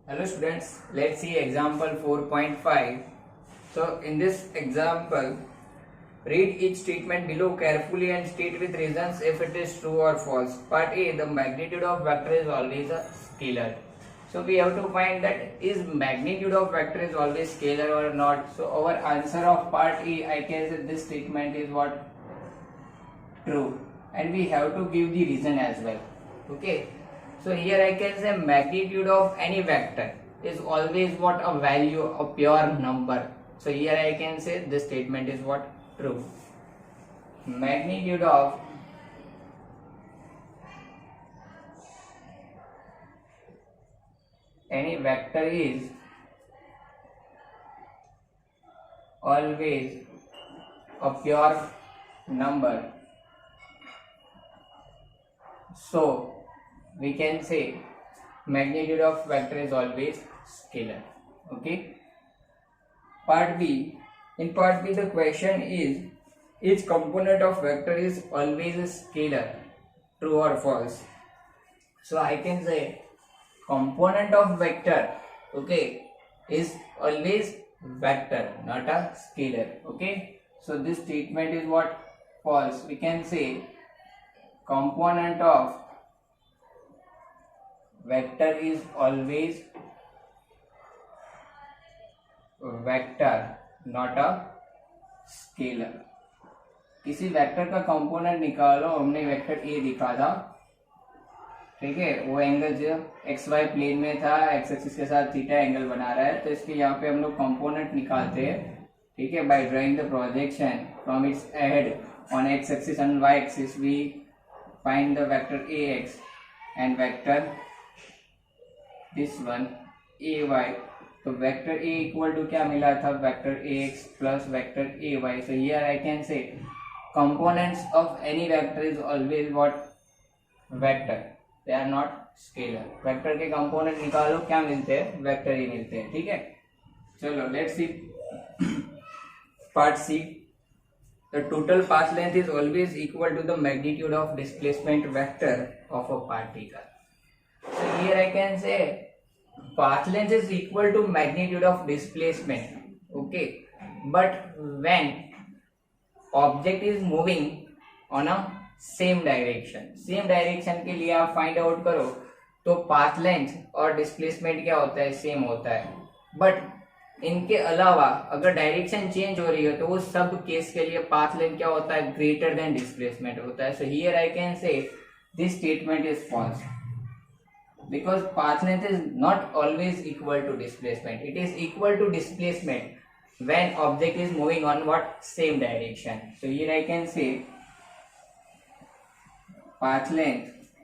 Hello students, let's see example 4.5. So in this example, read each statement below carefully and state with reasons if it is true or false. Part A, the magnitude of vector is always a scalar. So we have to find that is magnitude of vector is always scalar or not. So our answer of part A, I can say this statement is what? True. And we have to give the reason as well. Okay. So here I can say magnitude of any vector is always what? A value, a pure number. So here I can say this statement is what? True. Magnitude of any vector is always a pure number. So we can say magnitude of vector is always scalar. Okay. Part B. In part B, the question is each component of vector is always a scalar. True or false? So I can say component of vector, okay, is always vector, not a scalar. Okay. So this statement is what? False. We can say component of vector is always vector not a scalar. किसी vector का component निकालो, हमने vector A दिखा था, ठीक है, वो angle जो एक्स वाई प्लेन में था, एक्स एक्सिस के साथ थीटा एंगल बना रहा है, तो इसके यहाँ पे हम लोग कंपोनेंट निकालते हैं, ठीक है, by drawing the projection from its head on X axis and Y axis we find the vector A X and vector this one A Y. तो वेक्टर ए इक्वल टू क्या मिला था? Vector A X plus vector A Y. So here I can say components of any vector is always what? Vector. They are not scalar. Vector के component निकालो, क्या मिलते हैं? Vector ही मिलते हैं. ठीक है, चलो let's see part C. The total path length is always equal to the magnitude of displacement vector of a particle. So here I can say path length is equal to magnitude of displacement. Okay, but when object is moving on a same direction के लिए आप find out करो तो path length और displacement क्या होता है? Same होता है. बट इनके अलावा अगर डायरेक्शन चेंज हो रही है तो वो सब केस के लिए पाथ लेंथ क्या होता है? ग्रेटर देन डिस्प्लेसमेंट होता है. So here I can say this statement is false. Because path length is not always equal to displacement. It is equal to displacement when object is moving on what? Same direction. So here I can say path length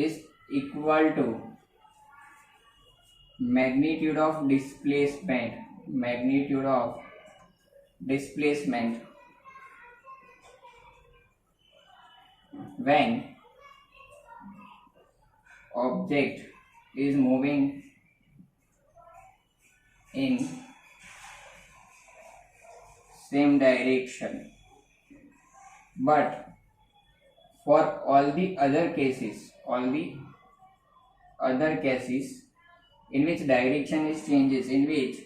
is equal to magnitude of displacement. Magnitude of displacement when object is moving in same direction. But for all the other cases in which direction is changes, in which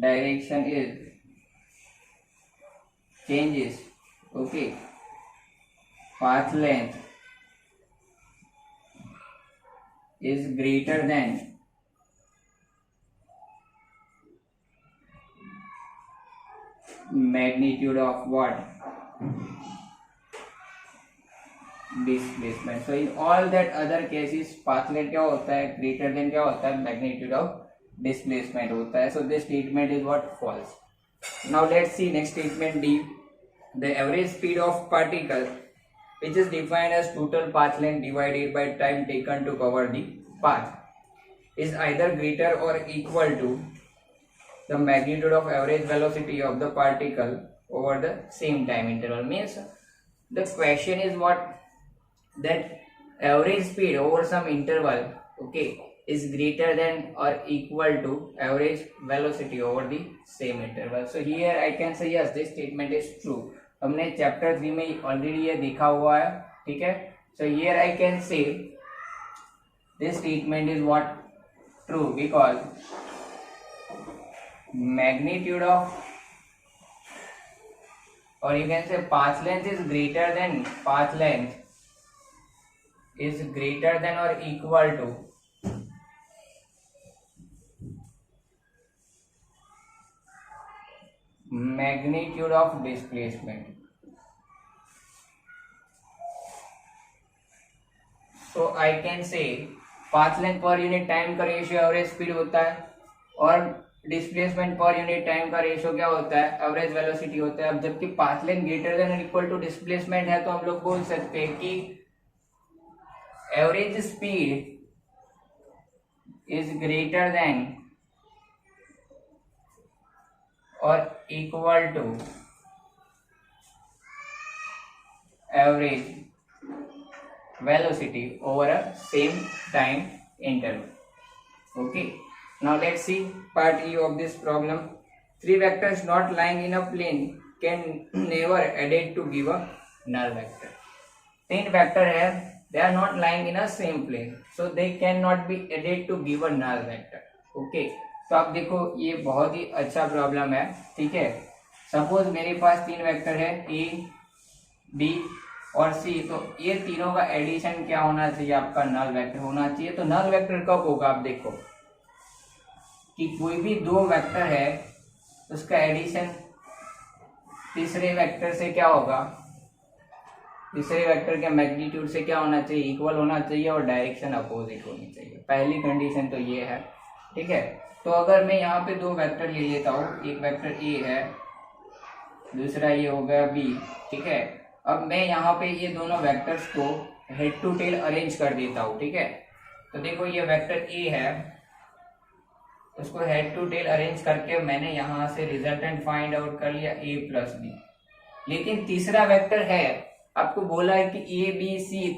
direction is changes, okay, path length is greater than magnitude of what? Displacement. So in all that other cases path length क्या होता है? Greater than क्या होता है? Magnitude of displacement होता है. So this statement is what? False. Now let's see next statement D. The average speed of particle, which is defined as total path length divided by time taken to cover the path, is either greater or equal to the magnitude of average velocity of the particle over the same time interval. Means the question is what? That average speed over some interval, okay, is greater than or equal to average velocity over the same interval. So here I can say yes, this statement is true. हमने chapter 3 में already ये देखा हुआ है, ठीक है. So here I can say this statement is what true, because magnitude of, or you can say path length is greater than, path length is greater than or equal to magnitude of displacement. So I can say path length per unit time का ratio average speed होता है, और displacement per unit time का ratio क्या होता है, average velocity होता है. अब जबकि पाथ लेंथ ग्रेटर देन और इक्वल टू डिस्प्लेसमेंट है, तो हम लोग बोल सकते हैं कि average speed is greater than और equal to average velocity over a same time interval. Okay, now let's see part E of this problem. Three vectors not lying in a plane can never added to give a null vector. तीन vector है, they are not lying in a same plane, so they cannot be added to give a null vector. Okay, तो आप देखो ये बहुत ही अच्छा problem है. ठीक है, सपोज मेरे पास तीन वेक्टर है A, B और C, तो ये तीनों का एडिशन क्या होना चाहिए, आपका नल वेक्टर होना चाहिए. तो नल वेक्टर कब होगा, आप देखो कि कोई भी दो वेक्टर है उसका एडिशन तीसरे वेक्टर से क्या होगा, तीसरे वेक्टर के मैग्नीट्यूड से क्या होना चाहिए, इक्वल होना चाहिए, और डायरेक्शन अपोजिट होनी चाहिए. पहली कंडीशन तो ये है. ठीक है, तो अगर मैं यहाँ पे दो वेक्टर ले लेता हूँ, एक वेक्टर A है, दूसरा ये हो गया B. ठीक है, अब मैं यहाँ पे ये दोनों वेक्टर्स को हेड टू टेल अरेंज कर देता हूँ. ठीक है, तो देखो ये वेक्टर A है, उसको हेड टू टेल अरेंज करके मैंने यहाँ से रिजल्टेंट फाइंड आउट कर लिया A प्लस B. लेकिन तीसरा वेक्टर है, आपको बोला है कि A B C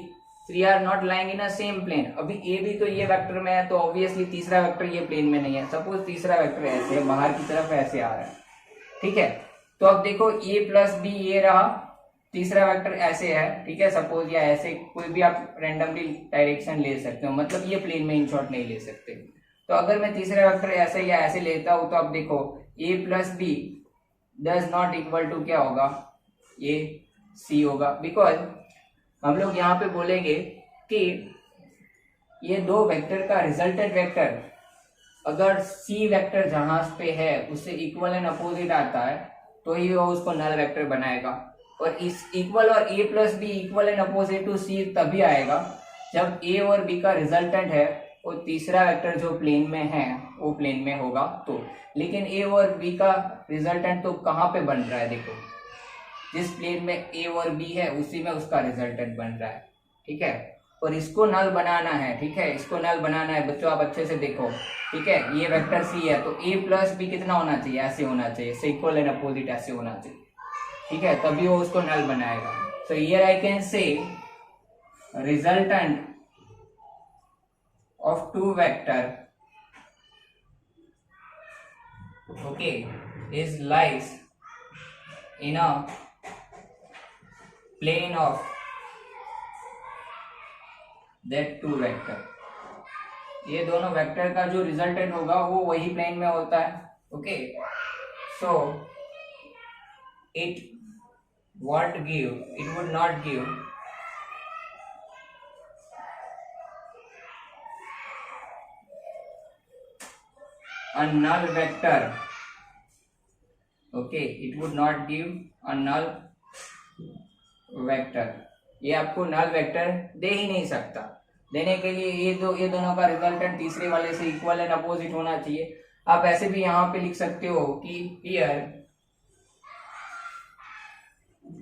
three are not lying in a same plane. अभी A B तो ये वेक्टर में है, तो ऑब्वियसली तीसरा वेक्टर ये प्लेन में नहीं है. सपोज तीसरा वेक्टर ऐसे है, बाहर की तरफ ऐसे आ रहा है. ठीक है, तो अब देखो A प्लस B ये रहा, तीसरा वेक्टर ऐसे है. ठीक है, सपोज या ऐसे कोई भी आप रैंडमली डायरेक्शन ले सकते हो, मतलब ये प्लेन में इन शॉर्ट नहीं ले सकते. तो अगर मैं तीसरा वेक्टर ऐसे या ऐसे लेता हूं, तो अब देखो A plus B does not equal to क्या होगा, ये C होगा. बिकॉज हम लोग यहाँ पे बोलेंगे कि ये दो वेक्टर का रिजल्टेंट वेक्टर अगर C वेक्टर जहां पे है उससे इक्वल एंड अपोजिट आता है, तो ही वो उसको नल वेक्टर बनाएगा. और इस इक्वल और A plus B equal and opposite to C तभी आएगा जब A और B का रिजल्टेंट है और तीसरा वेक्टर जो प्लेन में है वो प्लेन में होगा. तो लेकिन A और B का रिजल्टेंट तो कहाँ पे बन रहा है, देखो जिस प्लेन में A और B है उसी में उसका रिजल्टेंट बन रहा है. ठीक है, और इसको नल बनाना है. ठीक है, इसको नल बनाना है बच्चों, आप अच्छे से देखो. ठीक है, ये वेक्टर C है, तो A प्लस बी कितना होना चाहिए, ऐसे होना चाहिए, इक्वल एंड अपोजिट ऐसे होना चाहिए. ठीक है, तभी वो उसको नल बनाएगा. So here I can say resultant of two vector okay is lies in a plane of that two vector. ये दोनों वेक्टर का जो रिजल्टेंट होगा वो वही प्लेन में होता है. Okay, so it would not give a null vector. Okay, it would not give a null vector. ये आपको नल वेक्टर दे ही नहीं सकता. देने के लिए ये दोनों का रिजल्टेंट तीसरे वाले से इक्वल एंड अपोजिट होना चाहिए. आप ऐसे भी यहाँ पे लिख सकते हो कि here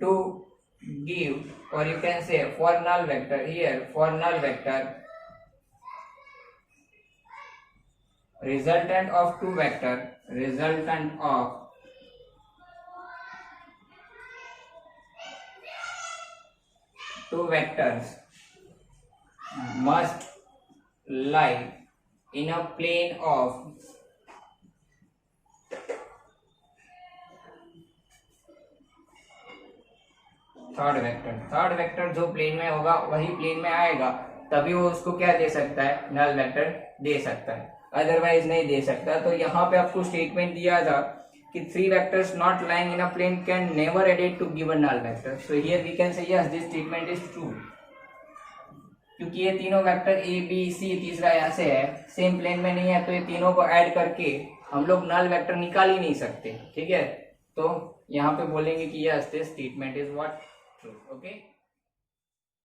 to give, or you can say for null vector, here for null vector resultant of two vector, resultant of two vectors must lie in a plane of third vector जो प्लेन में होगा वही plane में आएगा, तभी वो उसको क्या दे सकता है, नल वेक्टर दे सकता है, अदरवाइज नहीं दे सकता। तो यहाँ पे आपको स्टेटमेंट दिया था कि 3 vectors not lying in a plane can never added to given null vector. So here we can say yes, this statement is true, क्योंकि ये तीनों वेक्टर ए बी सी, तीसरा यहाँ से है, सेम प्लेन में नहीं है, तो ये तीनों को ऐड करके हम लोग नल वेक्टर निकाल ही नहीं सकते। ठीक है, तो यहाँ पे बोलेंगे कि yes this statement is what true. Okay.